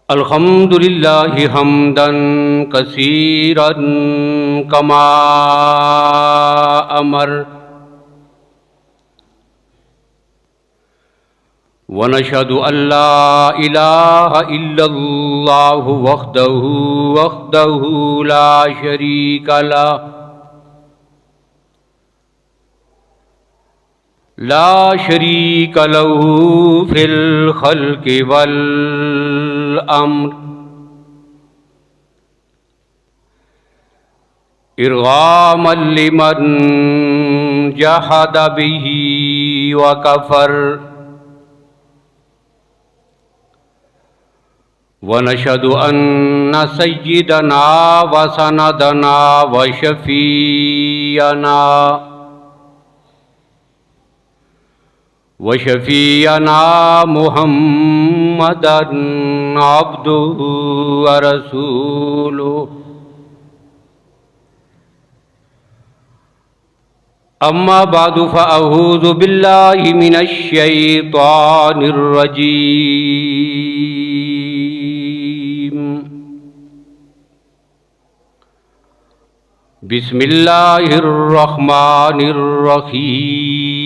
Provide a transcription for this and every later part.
الحمد للہ حمدا کثیرا کما امر ونشهد ان لا الہ الا اللہ وحدہ لا شریک لہ فی الخلق والامر ارغاما لمن جحد به وکفر ونشهد ان سیدنا وسندنا وشفیعنا محمدا عبدہ ورسولہ اما بعد فاعوذ باللہ من الشیطان الرجیم بسم اللہ الرحمن الرحیم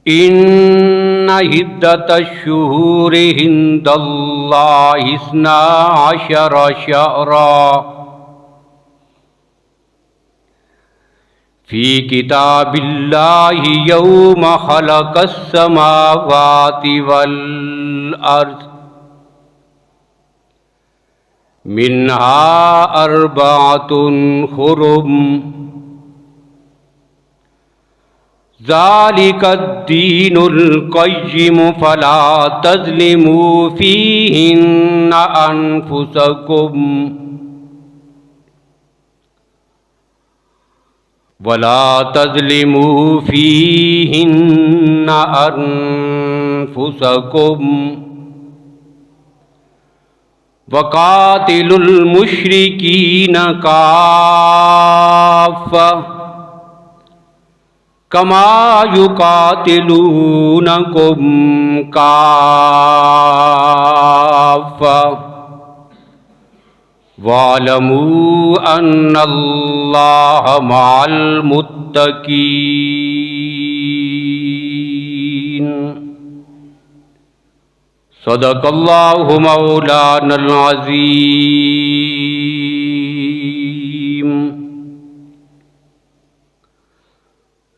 ان عدۃ الشہور عند اللہ 12 شہرا فی کتاب اللہ یوم خلق السماوات والارض منها 4 حرم ذلك الدین القیم فلا تظلموا فیہن انفسکم وقاتلوا المشرکین کافۃ کما یقاتلونکم کافۃ واعلموا ان اللہ مع المتقین صدق اللہ مولانا العظیم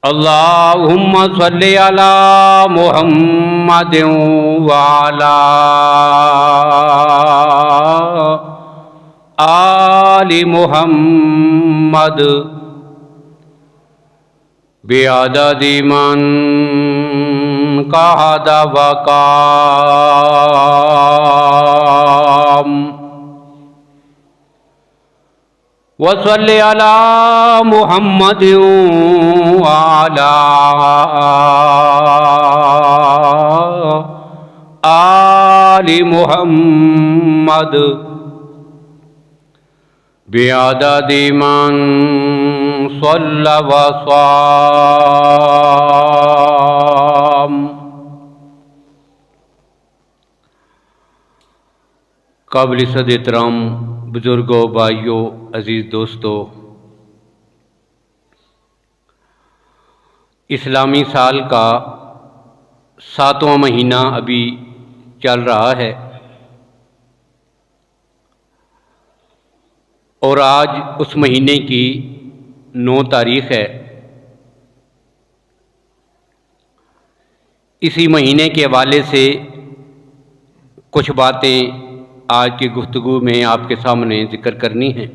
اللہم صلی علی محمد وعلی آل محمد بعدد من قعد وقام وصلی علی محمد وعلی آل محمد بعدد من صلی وصام قابل صد احترام بزرگوں، بھائیوں، عزیز دوستوں، اسلامی سال کا 7واں مہینہ ابھی چل رہا ہے اور آج اس مہینے کی 9 تاریخ ہے۔ اسی مہینے کے حوالے سے کچھ باتیں آج کی گفتگو میں آپ کے سامنے ذکر کرنی ہیں۔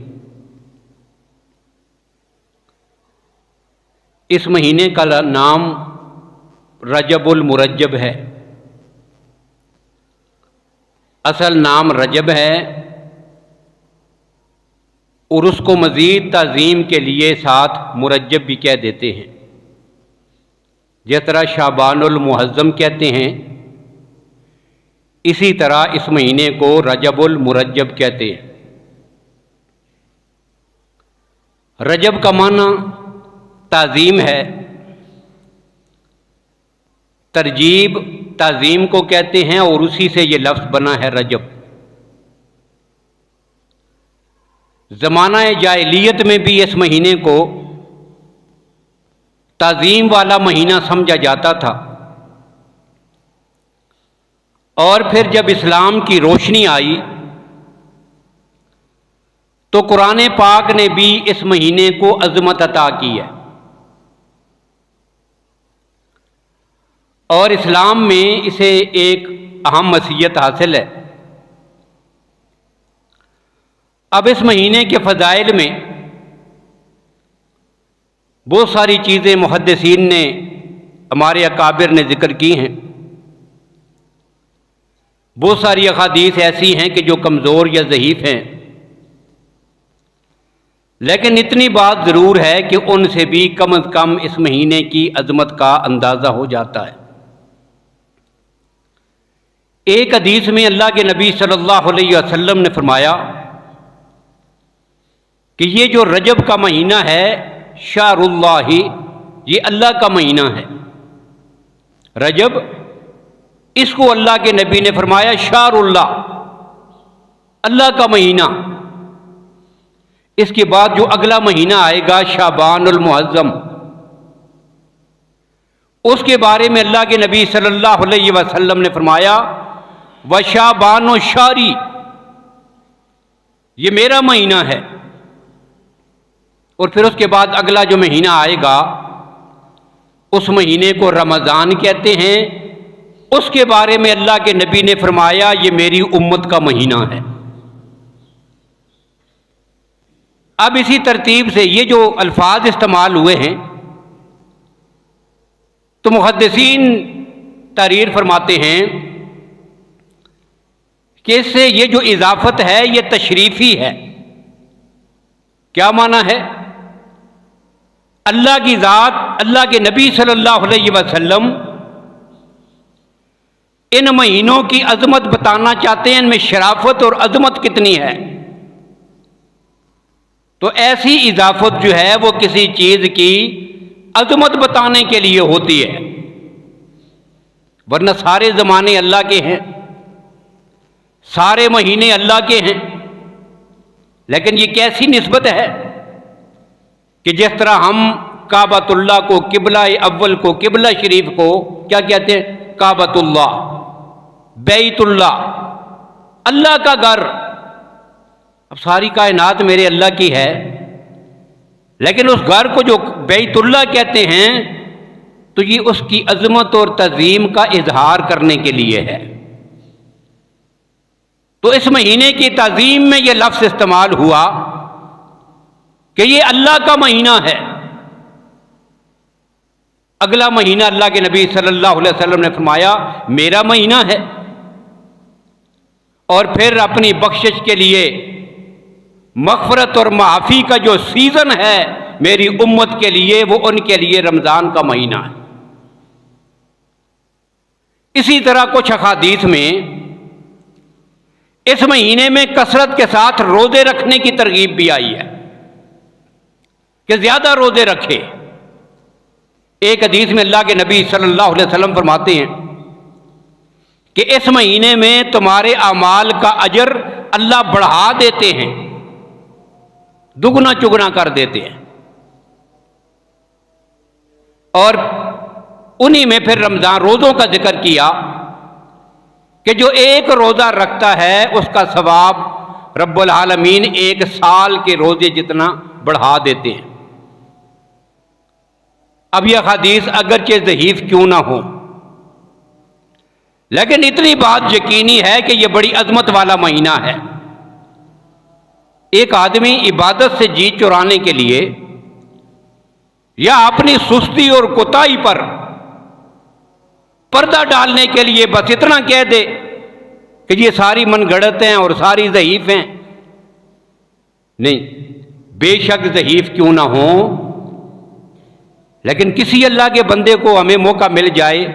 اس مہینے کا نام رجب المرجب ہے۔ اصل نام رجب ہے اور اس کو مزید تعظیم کے لیے ساتھ مرجب بھی کہہ دیتے ہیں، جس طرح شعبان المحظم کہتے ہیں، اسی طرح اس مہینے کو رجب المرجب کہتے ہیں۔ رجب کا معنی تعظیم ہے ترجیب تعظیم کو کہتے ہیں اور اسی سے یہ لفظ بنا ہے رجب۔ زمانہ جاہلیت میں بھی اس مہینے کو تعظیم والا مہینہ سمجھا جاتا تھا، اور پھر جب اسلام کی روشنی آئی تو قرآن پاک نے بھی اس مہینے کو عظمت عطا کی ہے، اور اسلام میں اسے ایک اہم مزیت حاصل ہے۔ اب اس مہینے کے فضائل میں بہت ساری چیزیں محدثین نے، ہمارے اکابر نے ذکر کی ہیں۔ بہت ساری احادیث ایسی ہیں کہ جو کمزور یا ضعیف ہیں، لیکن اتنی بات ضرور ہے کہ ان سے بھی کم از کم اس مہینے کی عظمت کا اندازہ ہو جاتا ہے۔ ایک حدیث میں اللہ کے نبی صلی اللہ علیہ وسلم نے فرمایا کہ یہ جو رجب کا مہینہ ہے، شہر اللہ، یہ اللہ کا مہینہ ہے۔ رجب، اس کو اللہ کے نبی نے فرمایا شہر اللہ، اللہ کا مہینہ۔ اس کے بعد جو اگلا مہینہ آئے گا شعبان المعظم، اس کے بارے میں اللہ کے نبی صلی اللہ علیہ وسلم نے فرمایا وشعبان شہری، یہ میرا مہینہ ہے۔ اور پھر اس کے بعد اگلا جو مہینہ آئے گا اس مہینے کو رمضان کہتے ہیں، اس کے بارے میں اللہ کے نبی نے فرمایا یہ میری امت کا مہینہ ہے۔ اب اسی ترتیب سے یہ جو الفاظ استعمال ہوئے ہیں تو محدثین تحریر فرماتے ہیں کہ اس سے یہ جو اضافت ہے یہ تشریفی ہے۔ کیا معنی ہے؟ اللہ کی ذات، اللہ کے نبی صلی اللہ علیہ وسلم ان مہینوں کی عظمت بتانا چاہتے ہیں، ان میں شرافت اور عظمت کتنی ہے۔ تو ایسی اضافت جو ہے وہ کسی چیز کی عظمت بتانے کے لیے ہوتی ہے، ورنہ سارے زمانے اللہ کے ہیں، سارے مہینے اللہ کے ہیں۔ لیکن یہ کیسی نسبت ہے کہ جس طرح ہم کعبۃ اللہ کو، قبلہ اول کو، قبلہ شریف کو کیا کہتے ہیں؟ کعبۃ اللہ، بیت اللہ، اللہ کا گھر۔ اب ساری کائنات میرے اللہ کی ہے، لیکن اس گھر کو جو بیت اللہ کہتے ہیں تو یہ اس کی عظمت اور تعظیم کا اظہار کرنے کے لیے ہے۔ تو اس مہینے کی تعظیم میں یہ لفظ استعمال ہوا کہ یہ اللہ کا مہینہ ہے۔ اگلا مہینہ اللہ کے نبی صلی اللہ علیہ وسلم نے فرمایا میرا مہینہ ہے، اور پھر اپنی بخشش کے لیے مغفرت اور معافی کا جو سیزن ہے میری امت کے لیے، وہ ان کے لیے رمضان کا مہینہ ہے۔ اسی طرح کچھ احادیث میں اس مہینے میں کثرت کے ساتھ روزے رکھنے کی ترغیب بھی آئی ہے کہ زیادہ روزے رکھے۔ ایک حدیث میں اللہ کے نبی صلی اللہ علیہ وسلم فرماتے ہیں کہ اس مہینے میں تمہارے اعمال کا اجر اللہ بڑھا دیتے ہیں، دگنا چگنا کر دیتے ہیں۔ اور انہی میں پھر رمضان روزوں کا ذکر کیا کہ جو ایک روزہ رکھتا ہے اس کا ثواب رب العالمین ایک سال کے روزے جتنا بڑھا دیتے ہیں۔ اب یہ حدیث اگرچہ ضعیف کیوں نہ ہو، لیکن اتنی بات یقینی ہے کہ یہ بڑی عظمت والا مہینہ ہے۔ ایک آدمی عبادت سے جی چرانے کے لیے یا اپنی سستی اور کوتاہی پر پردہ ڈالنے کے لیے بس اتنا کہہ دے کہ یہ ساری من گڑت ہیں اور ساری ضعیف ہیں، نہیں، بے شک ضعیف کیوں نہ ہوں، لیکن کسی اللہ کے بندے کو ہمیں موقع مل جائے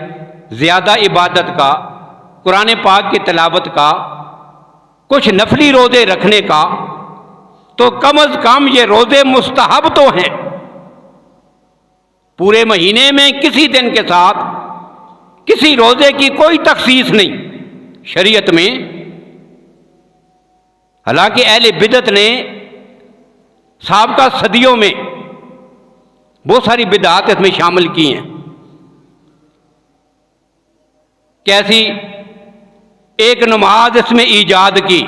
زیادہ عبادت کا، قرآن پاک کی تلاوت کا، کچھ نفلی روزے رکھنے کا، تو کم از کم یہ روزے مستحب تو ہیں۔ پورے مہینے میں کسی دن کے ساتھ کسی روزے کی کوئی تخصیص نہیں شریعت میں، حالانکہ اہل بدعت نے سابقہ صدیوں میں بہت ساری بدعات اس میں شامل کی ہیں۔ کیسی؟ ایک نماز اس میں ایجاد کی،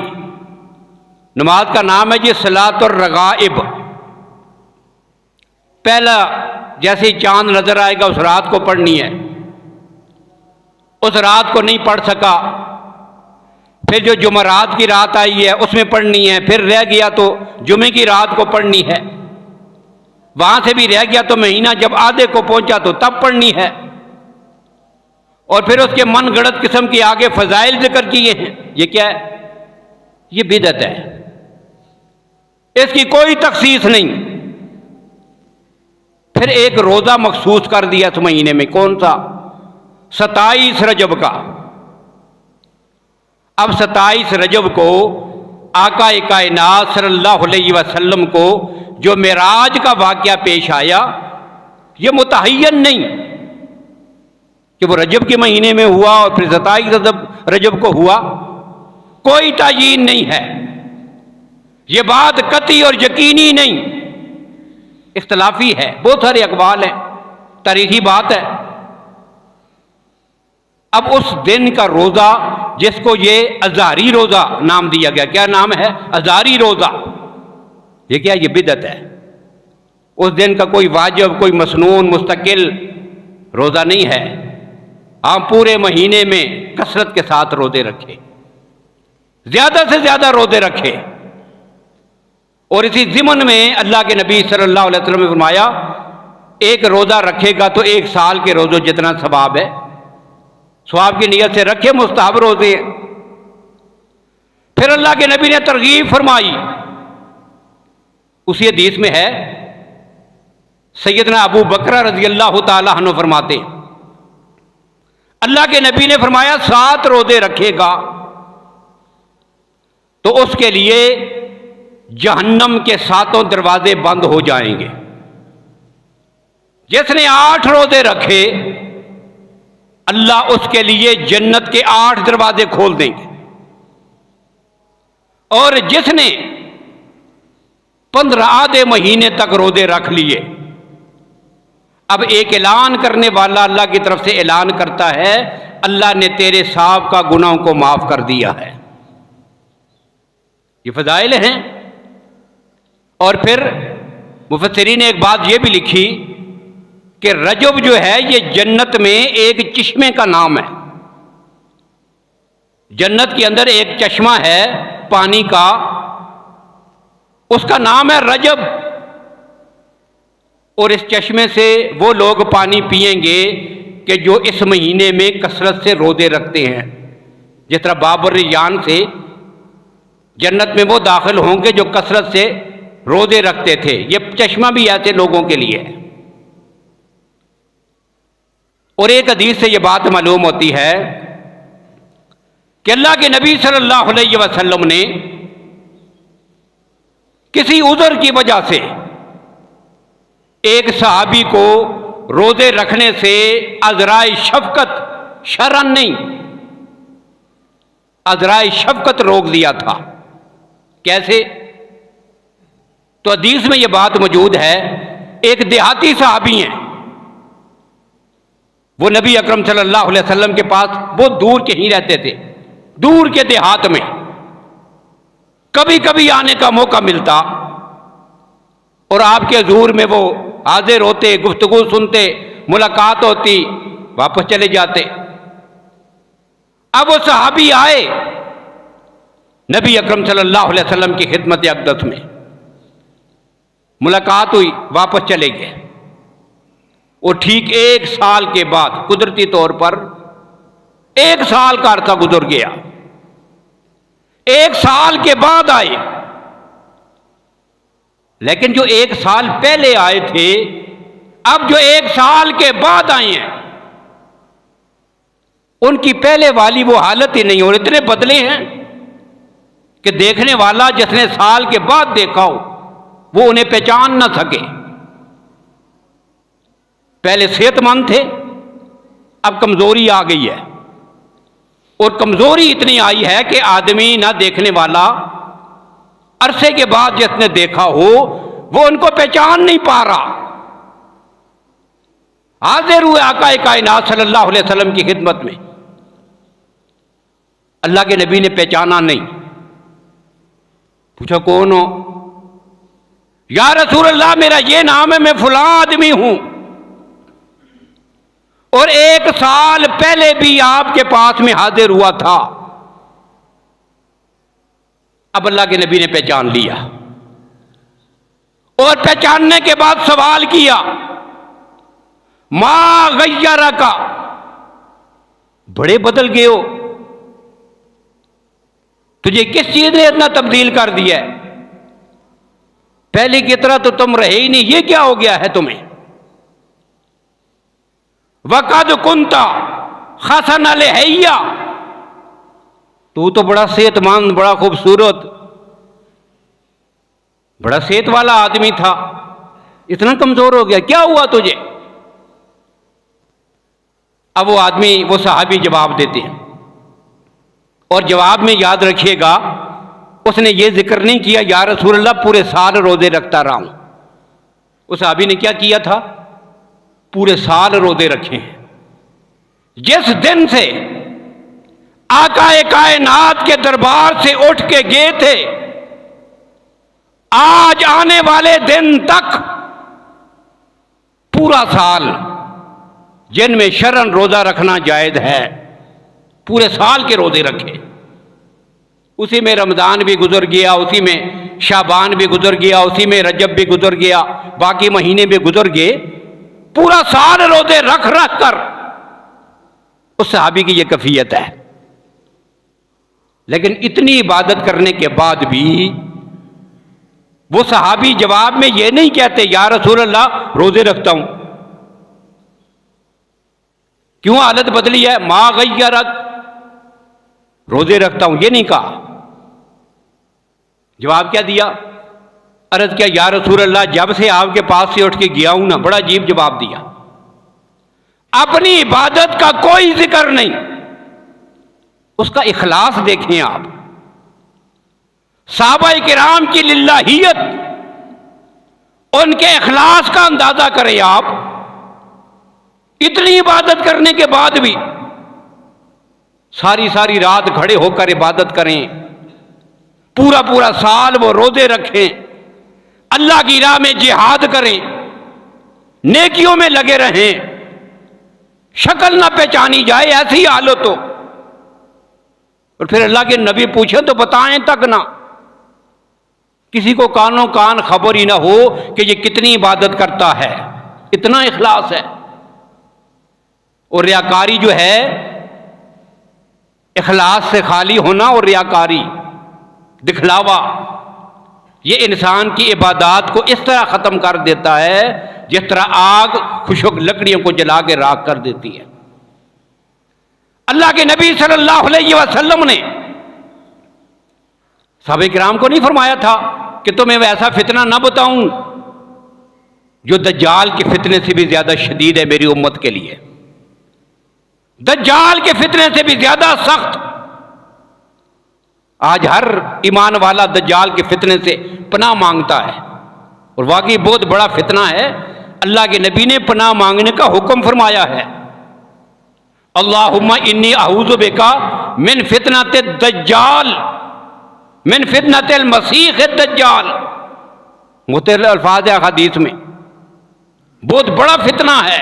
نماز کا نام ہے جی صلاۃ الرغائب۔ پہلا جیسے ہی چاند نظر آئے گا اس رات کو پڑھنی ہے، اس رات کو نہیں پڑھ سکا، پھر جو جمعرات کی رات آئی ہے اس میں پڑھنی ہے، پھر رہ گیا تو جمعے کی رات کو پڑھنی ہے، وہاں سے بھی رہ گیا تو مہینہ جب آدھے کو پہنچا تو تب پڑھنی ہے، اور پھر اس کے من گڑت قسم کی آگے فضائل ذکر کیے ہیں۔ یہ کیا ہے؟ یہ بدعت ہے، اس کی کوئی تخصیص نہیں۔ پھر ایک روزہ مخصوص کر دیا اس مہینے میں، کون سا؟ 27 رجب کا۔ اب 27 رجب کو آقا کائنات صلی اللہ علیہ وسلم کو جو معراج کا واقعہ پیش آیا، یہ متعین نہیں کہ وہ رجب کے مہینے میں ہوا اور پھر 27 رجب کو ہوا، کوئی تعیین نہیں ہے، یہ بات قطعی اور یقینی نہیں، اختلافی ہے، بہت سارے اقوال ہیں، تاریخی بات ہے۔ اب اس دن کا روزہ جس کو یہ ازہری روزہ نام دیا گیا، کیا نام ہے؟ ازہری روزہ۔ یہ کیا؟ یہ بدعت ہے۔ اس دن کا کوئی واجب، کوئی مسنون مستقل روزہ نہیں ہے۔ آپ پورے مہینے میں کثرت کے ساتھ روزے رکھے، زیادہ سے زیادہ روزے رکھے، اور اسی ضمن میں اللہ کے نبی صلی اللہ علیہ وسلم نے فرمایا ایک روزہ رکھے گا تو 1 سال کے روزوں جتنا ثواب ہے، ثواب کی نیت سے رکھے، مستحب روزے ہیں۔ پھر اللہ کے نبی نے ترغیب فرمائی، اسی حدیث میں ہے، سیدنا ابو بکر رضی اللہ تعالی عنہ فرماتے ہیں اللہ کے نبی نے فرمایا 7 روزے رکھے گا تو اس کے لیے جہنم کے 7 دروازے بند ہو جائیں گے، جس نے 8 روزے رکھے اللہ اس کے لیے جنت کے 8 دروازے کھول دیں گے، اور جس نے 15 آدھے مہینے تک روزے رکھ لیے، اب ایک اعلان کرنے والا اللہ کی طرف سے اعلان کرتا ہے اللہ نے تیرے سابقہ گناہوں کو معاف کر دیا ہے۔ یہ فضائل ہیں۔ اور پھر مفسرین نے ایک بات یہ بھی لکھی کہ رجب جو ہے یہ جنت میں ایک چشمے کا نام ہے، جنت کے اندر ایک چشمہ ہے پانی کا، اس کا نام ہے رجب، اور اس چشمے سے وہ لوگ پانی پئیں گے کہ جو اس مہینے میں کثرت سے روزے رکھتے ہیں، جس طرح باب الریان سے جنت میں وہ داخل ہوں گے جو کثرت سے روزے رکھتے تھے، یہ چشمہ بھی ایسے لوگوں کے لیے ہے۔ اور ایک حدیث سے یہ بات معلوم ہوتی ہے کہ اللہ کے نبی صلی اللہ علیہ وسلم نے کسی عذر کی وجہ سے ایک صحابی کو روزے رکھنے سے عذرائے شفقت، شرعاً نہیں، عذرائے شفقت روک دیا تھا۔ کیسے؟ تو حدیث میں یہ بات موجود ہے، ایک دیہاتی صحابی ہیں، وہ نبی اکرم صلی اللہ علیہ وسلم کے پاس بہت دور کہیں رہتے تھے، دور کے دیہات میں، کبھی کبھی آنے کا موقع ملتا اور آپ کے حضور میں وہ حاضر ہوتے، گفتگو سنتے، ملاقات ہوتی، واپس چلے جاتے۔ اب وہ صحابی آئے نبی اکرم صلی اللہ علیہ وسلم کی خدمت اقدس میں، ملاقات ہوئی، واپس چلے گئے، اور ٹھیک 1 سال کے بعد، قدرتی طور پر 1 سال کا عرصہ گزر گیا، 1 سال کے بعد آئے، لیکن جو 1 سال پہلے آئے تھے اب جو 1 سال کے بعد آئے ہیں ان کی پہلے والی وہ حالت ہی نہیں، اور اتنے بدلے ہیں کہ دیکھنے والا جس نے سال کے بعد دیکھا ہو وہ انہیں پہچان نہ سکے۔ پہلے صحت مند تھے، اب کمزوری آ گئی ہے، اور کمزوری اتنی آئی ہے کہ آدمی نہ دیکھنے والا عرصے کے بعد جس نے دیکھا ہو وہ ان کو پہچان نہیں پا رہا۔ حاضر ہوئے آقا کائنات صلی اللہ علیہ وسلم کی خدمت میں، اللہ کے نبی نے پہچانا نہیں۔ پوچھا کون ہو؟ یا رسول اللہ میرا یہ نام ہے، میں فلاں آدمی ہوں، اور 1 سال پہلے بھی آپ کے پاس میں حاضر ہوا تھا۔ اب اللہ کے نبی نے پہچان لیا، اور پہچاننے کے بعد سوال کیا، ما غیرک، بڑے بدل گئے ہو، تجھے کس چیز نے اتنا تبدیل کر دیا ہے؟ پہلے کی طرح تو تم رہے ہی نہیں، یہ کیا ہو گیا ہے تمہیں؟ وَقَدْ كُنْتَ حَسَنَ الْحِیَّةِ، تو بڑا صحت مند، بڑا خوبصورت، بڑا صحت والا آدمی تھا، اتنا کمزور ہو گیا، کیا ہوا تجھے؟ اب وہ آدمی، وہ صحابی جواب دیتے ہیں، اور جواب میں یاد رکھیے گا اس نے یہ ذکر نہیں کیا یا رسول اللہ پورے سال روزے رکھتا رہا ہوں۔ اس صحابی نے کیا کیا تھا؟ پورے سال روزے رکھے ہیں۔ جس دن سے آقا کائنات کے دربار سے اٹھ کے گئے تھے، آج آنے والے دن تک پورا سال جن میں شرعاً روزہ رکھنا جائز ہے، پورے سال کے روزے رکھے۔ اسی میں رمضان بھی گزر گیا، اسی میں شعبان بھی گزر گیا، اسی میں رجب بھی گزر گیا، باقی مہینے بھی گزر گئے، پورا سال روزے رکھ رکھ کر اس صحابی کی یہ کیفیت ہے۔ لیکن اتنی عبادت کرنے کے بعد بھی وہ صحابی جواب میں یہ نہیں کہتے یا رسول اللہ روزے رکھتا ہوں۔ کیوں حالت بدلی ہے؟ ما غیرک، روزے رکھتا ہوں، یہ نہیں کہا۔ جواب کیا دیا؟ عرض کیا یا رسول اللہ جب سے آپ کے پاس سے اٹھ کے گیا ہوں نا، بڑا عجیب جواب دیا، اپنی عبادت کا کوئی ذکر نہیں، اس کا اخلاص دیکھیں آپ، صحابہ کرام کی للہیت، ان کے اخلاص کا اندازہ کریں آپ۔ اتنی عبادت کرنے کے بعد بھی ساری ساری رات کھڑے ہو کر عبادت کریں، پورا پورا سال وہ روزے رکھیں، اللہ کی راہ میں جہاد کریں، نیکیوں میں لگے رہیں، شکل نہ پہچانی جائے ایسی حالت ہو، اور پھر اللہ کے نبی پوچھیں تو بتائیں تک نہ، کسی کو کانوں کان خبر ہی نہ ہو کہ یہ کتنی عبادت کرتا ہے، اتنا اخلاص ہے۔ اور ریاکاری جو ہے، اخلاص سے خالی ہونا اور ریاکاری، دکھلاوا، یہ انسان کی عبادات کو اس طرح ختم کر دیتا ہے جس طرح آگ خشک لکڑیوں کو جلا کے راکھ کر دیتی ہے۔ اللہ کے نبی صلی اللہ علیہ وسلم نے صحابہ کرام کو نہیں فرمایا تھا کہ تمہیں ایسا فتنہ نہ بتاؤں جو دجال کے فتنے سے بھی زیادہ شدید ہے میری امت کے لیے، دجال کے فتنے سے بھی زیادہ سخت؟ آج ہر ایمان والا دجال کے فتنے سے پناہ مانگتا ہے، اور واقعی بہت بڑا فتنہ ہے۔ اللہ کے نبی نے پناہ مانگنے کا حکم فرمایا ہے، اللہم انی اعوذ بکا من فتنۃ الدجال، من فتنۃ المسیح الدجال، مختلف الفاظ ہے حدیث میں۔ بہت بڑا فتنہ ہے،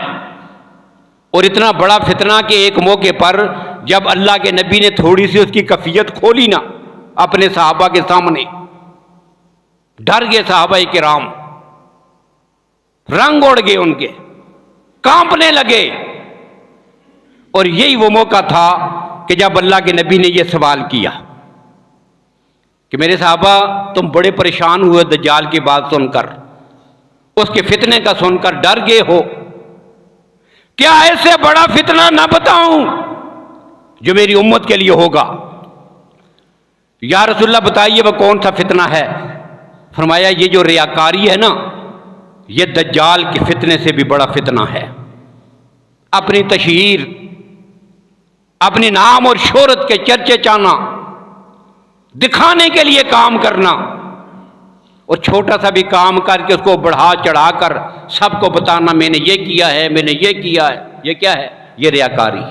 اور اتنا بڑا فتنہ کہ ایک موقع پر جب اللہ کے نبی نے تھوڑی سی اس کی کفیت کھولی نا اپنے صحابہ کے سامنے، ڈر گئے صحابہ کرام، رنگ اڑ گئے ان کے، کانپنے لگے۔ اور یہی وہ موقع تھا کہ جب اللہ کے نبی نے یہ سوال کیا کہ میرے صحابہ تم بڑے پریشان ہوئے دجال کی بات سن کر، اس کے فتنے کا سن کر ڈر گئے ہو، کیا ایسے بڑا فتنہ نہ بتاؤں جو میری امت کے لیے ہوگا؟ یا رسول اللہ بتائیے وہ کون سا فتنہ ہے؟ فرمایا یہ جو ریاکاری ہے نا، یہ دجال کے فتنے سے بھی بڑا فتنہ ہے۔ اپنی تشہیر اپنی نام اور شہرت کے چرچے چانا، دکھانے کے لیے کام کرنا، اور چھوٹا سا بھی کام کر کے اس کو بڑھا چڑھا کر سب کو بتانا میں نے یہ کیا ہے، میں نے یہ کیا ہے، یہ کیا ہے؟ یہ ریاکاری۔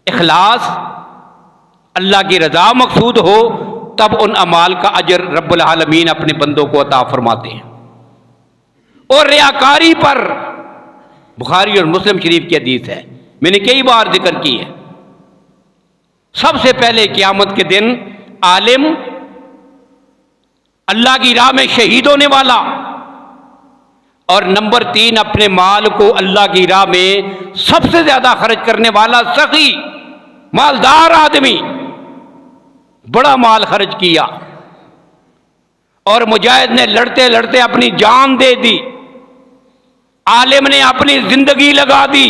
اخلاص، اللہ کی رضا مقصود ہو، تب ان اعمال کا اجر رب العالمین اپنے بندوں کو عطا فرماتے ہیں۔ اور ریاکاری پر بخاری اور مسلم شریف کی حدیث ہے، میں نے کئی بار ذکر کی ہے، سب سے پہلے قیامت کے دن عالم، اللہ کی راہ میں شہید ہونے والا، اور نمبر 3 اپنے مال کو اللہ کی راہ میں سب سے زیادہ خرچ کرنے والا سخی مالدار آدمی، بڑا مال خرچ کیا اور مجاہد نے لڑتے لڑتے اپنی جان دے دی، عالم نے اپنی زندگی لگا دی،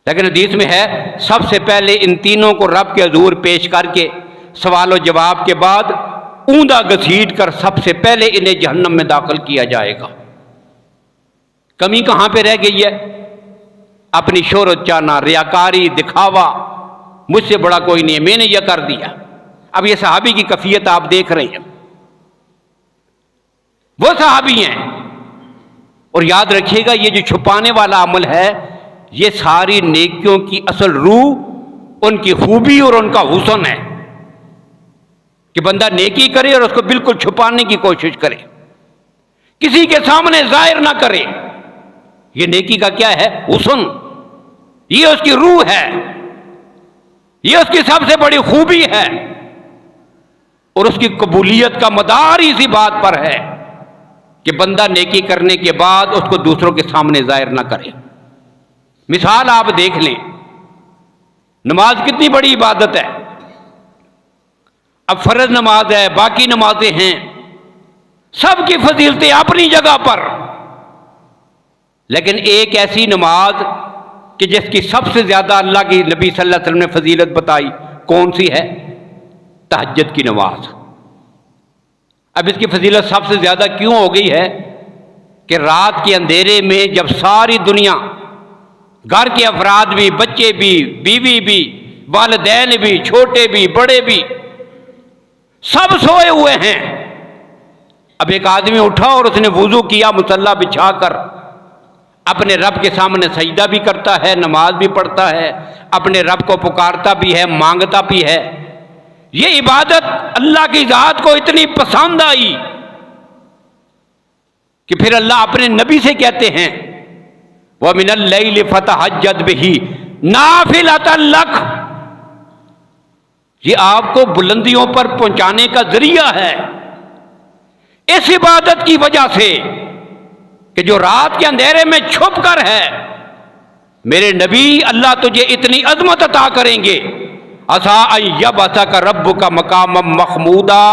لیکن حدیث میں ہے سب سے پہلے ان تینوں کو رب کے حضور پیش کر کے سوال و جواب کے بعد اوندا گھسیٹ کر سب سے پہلے انہیں جہنم میں داخل کیا جائے گا۔ کمی کہاں پہ رہ گئی ہے؟ اپنی شہرت چاہنا، ریاکاری، دکھاوا، مجھ سے بڑا کوئی نہیں ہے، میں نے یہ کر دیا۔ اب یہ صحابی کی کیفیت آپ دیکھ رہے ہیں، وہ صحابی ہیں، اور یاد رکھیے گا یہ جو چھپانے والا عمل ہے، یہ ساری نیکیوں کی اصل روح ان کی خوبی اور ان کا حسن ہے کہ بندہ نیکی کرے اور اس کو بالکل چھپانے کی کوشش کرے، کسی کے سامنے ظاہر نہ کرے۔ یہ نیکی کا کیا ہے؟ حسن، یہ اس کی روح ہے، یہ اس کی سب سے بڑی خوبی ہے، اور اس کی قبولیت کا مدار اسی بات پر ہے کہ بندہ نیکی کرنے کے بعد اس کو دوسروں کے سامنے ظاہر نہ کرے۔ مثال آپ دیکھ لیں، نماز کتنی بڑی عبادت ہے، اب فرض نماز ہے، باقی نمازیں ہیں، سب کی فضیلتیں اپنی جگہ پر، لیکن ایک ایسی نماز کہ جس کی سب سے زیادہ اللہ کی نبی صلی اللہ علیہ وسلم نے فضیلت بتائی، کون سی ہے؟ تہجد کی نماز۔ اب اس کی فضیلت سب سے زیادہ کیوں ہو گئی ہے کہ رات کے اندھیرے میں جب ساری دنیا، گھر کے افراد بھی، بچے بھی، بیوی بھی، والدین بھی، چھوٹے بھی، بڑے بھی، سب سوئے ہوئے ہیں، اب ایک آدمی اٹھا اور اس نے وضو کیا مصلی بچھا کر، اپنے رب کے سامنے سجدہ بھی کرتا ہے، نماز بھی پڑھتا ہے، اپنے رب کو پکارتا بھی ہے، مانگتا بھی ہے۔ یہ عبادت اللہ کی ذات کو اتنی پسند آئی کہ پھر اللہ اپنے نبی سے کہتے ہیں وَمِنَ اللَّيْلِ فَتَهَجَّدْ بِهِ نَافِلَةً لَكَ، یہ آپ کو بلندیوں پر پہنچانے کا ذریعہ ہے، اس عبادت کی وجہ سے کہ جو رات کے اندھیرے میں چھپ کر ہے، میرے نبی اللہ تجھے اتنی عظمت عطا کریں گے، عسیٰ ان یبعثک ربک مقاما محمودا،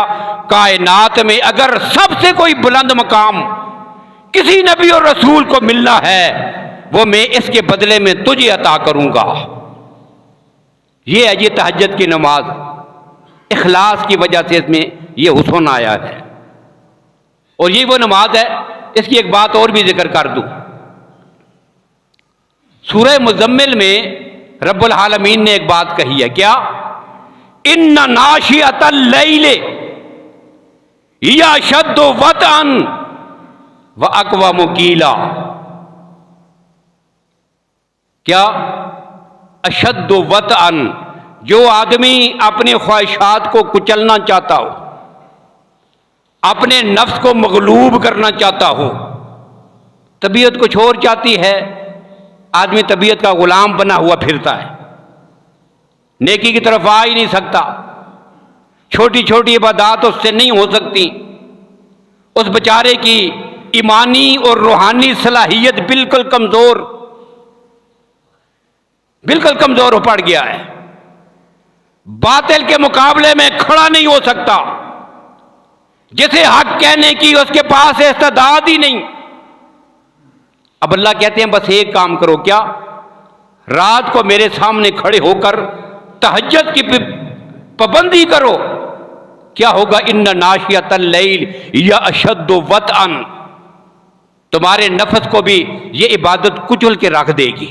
کائنات میں اگر سب سے کوئی بلند مقام کسی نبی اور رسول کو ملنا ہے، وہ میں اس کے بدلے میں تجھے عطا کروں گا۔ یہ ہے یہ تہجد کی نماز، اخلاص کی وجہ سے اس میں یہ حسن آیا ہے، اور یہ وہ نماز ہے۔ اس کی ایک بات اور بھی ذکر کر دوں، سورہ مزمل میں رب العالمین نے ایک بات کہی ہے، کیا؟ ان ناشئۃ اللیل ہی اشد وطئا واقوم قیلا، کیا؟ اشد وطئا، جو آدمی اپنی خواہشات کو کچلنا چاہتا ہو، اپنے نفس کو مغلوب کرنا چاہتا ہو، طبیعت کچھ اور چاہتی ہے، آدمی طبیعت کا غلام بنا ہوا پھرتا ہے، نیکی کی طرف آ ہی نہیں سکتا، چھوٹی چھوٹی عبادات اس سے نہیں ہو سکتی، اس بیچارے کی ایمانی اور روحانی صلاحیت بالکل کمزور ہو پڑ گیا ہے، باطل کے مقابلے میں کھڑا نہیں ہو سکتا، جسے حق کہنے کی اس کے پاس استعداد ہی نہیں۔ اب اللہ کہتے ہیں بس ایک کام کرو، کیا؟ رات کو میرے سامنے کھڑے ہو کر تہجد کی پابندی کرو، کیا ہوگا؟ ان ناشئۃ اللیل ہی اشد وطئا، تمہارے نفس کو بھی یہ عبادت کچل کے رکھ دے گی،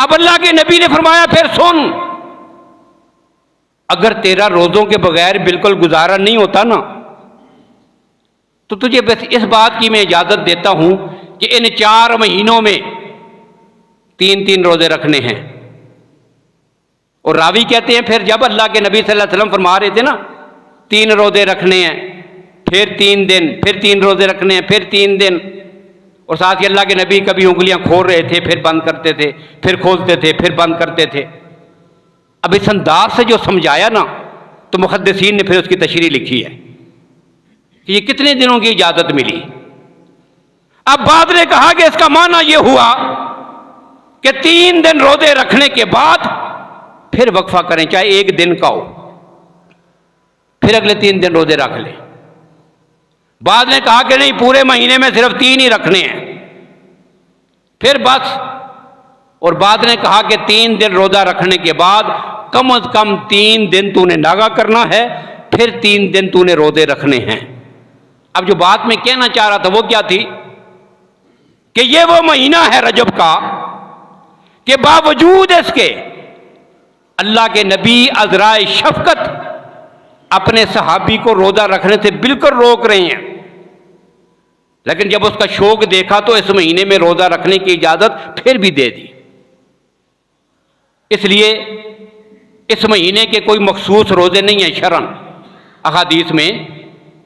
اب اللہ کے نبی نے فرمایا پھر سن، اگر تیرا روزوں کے بغیر بالکل گزارا نہیں ہوتا نا تو تجھے بس اس بات کی میں اجازت دیتا ہوں کہ ان 4 مہینوں میں 3 روزے رکھنے ہیں۔ اور راوی کہتے ہیں پھر جب اللہ کے نبی صلی اللہ علیہ وسلم فرما رہے تھے نا 3 روزے رکھنے ہیں، پھر 3 دن، پھر 3 روزے رکھنے ہیں، پھر 3 دن، اور ساتھ ہی اللہ کے نبی کبھی انگلیاں کھول رہے تھے پھر بند کرتے تھے، پھر کھولتے تھے پھر بند کرتے تھے۔ اب اس انداز سے جو سمجھایا نا تو محدثین نے پھر اس کی تشریح لکھی ہے کہ یہ کتنے دنوں کی اجازت ملی۔ اب بعد نے کہا کہ اس کا معنی یہ ہوا کہ 3 دن روزے رکھنے کے بعد پھر وقفہ کریں، چاہے 1 دن کا ہو، پھر اگلے 3 دن روزے رکھ لیں۔ بعد نے کہا کہ نہیں، پورے مہینے میں صرف 3 ہی رکھنے ہیں، پھر بس۔ اور بعد نے کہا کہ 3 دن روزہ رکھنے کے بعد کم از کم 3 دن تو نے ناغہ کرنا ہے، پھر 3 دن تو نے روزے رکھنے ہیں۔ اب جو بات میں کہنا چاہ رہا تھا وہ کیا تھی کہ یہ وہ مہینہ ہے رجب کا کہ باوجود اس کے اللہ کے نبی عذرائے شفقت اپنے صحابی کو روزہ رکھنے سے بالکل روک رہے ہیں، لیکن جب اس کا شوق دیکھا تو اس مہینے میں روزہ رکھنے کی اجازت پھر بھی دے دی۔ اس لیے اس مہینے کے کوئی مخصوص روزے نہیں ہیں شرعاً، احادیث میں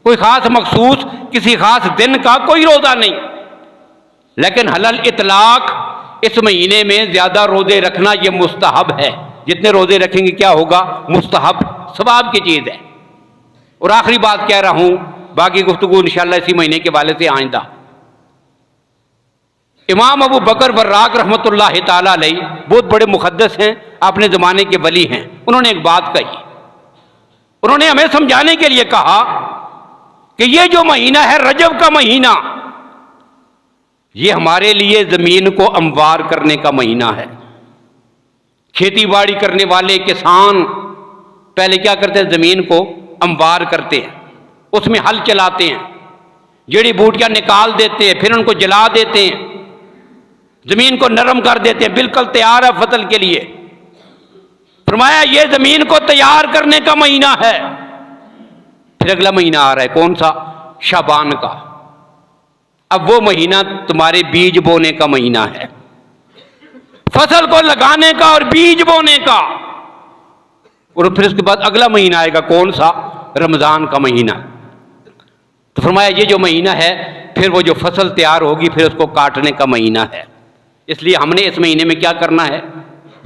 کوئی خاص مخصوص کسی خاص دن کا کوئی روزہ نہیں، لیکن حلال اطلاق اس مہینے میں زیادہ روزے رکھنا یہ مستحب ہے۔ جتنے روزے رکھیں گے کیا ہوگا؟ مستحب، ثواب کی چیز ہے۔ اور آخری بات کہہ رہا ہوں، باقی گفتگو انشاءاللہ اسی مہینے کے والے سے آئندہ۔ امام ابو بکر وراق رحمۃ اللہ تعالیٰ علیہ بہت بڑے محدث ہیں، اپنے زمانے کے ولی ہیں۔ انہوں نے ایک بات کہی، انہوں نے ہمیں سمجھانے کے لیے کہا کہ یہ جو مہینہ ہے رجب کا مہینہ، یہ ہمارے لیے زمین کو ہموار کرنے کا مہینہ ہے۔ کھیتی باڑی کرنے والے کسان پہلے کیا کرتے ہیں؟ زمین کو ہموار کرتے ہیں، اس میں ہل چلاتے ہیں، جڑی بوٹیاں نکال دیتے ہیں، پھر ان کو جلا دیتے ہیں، زمین کو نرم کر دیتے ہیں، بالکل تیار ہے فصل کے لیے۔ فرمایا یہ زمین کو تیار کرنے کا مہینہ ہے۔ پھر اگلا مہینہ آ رہا ہے، کون سا؟ شعبان کا۔ اب وہ مہینہ تمہارے بیج بونے کا مہینہ ہے، فصل کو لگانے کا اور بیج بونے کا۔ اور پھر اس کے بعد اگلا مہینہ آئے گا، کون سا؟ رمضان کا مہینہ۔ تو فرمایا یہ جو مہینہ ہے پھر وہ جو فصل تیار ہوگی پھر اس کو کاٹنے کا مہینہ ہے۔ اس لیے ہم نے اس مہینے میں کیا کرنا ہے؟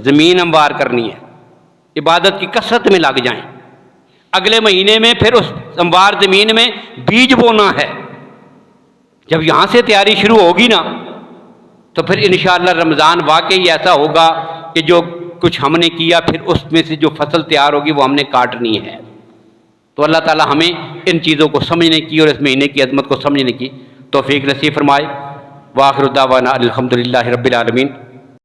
زمین ہموار کرنی ہے، عبادت کی کثرت میں لگ جائیں۔ اگلے مہینے میں پھر اس ہموار زمین میں بیج بونا ہے۔ جب یہاں سے تیاری شروع ہوگی نا تو پھر انشاءاللہ رمضان واقعی ایسا ہوگا کہ جو کچھ ہم نے کیا پھر اس میں سے جو فصل تیار ہوگی وہ ہم نے کاٹنی ہے۔ تو اللہ تعالی ہمیں ان چیزوں کو سمجھنے کی اور اس مہینے کی عظمت کو سمجھنے کی توفیق نصیب فرمائے۔ وآخر دعوانا الحمدللہ رب العالمین۔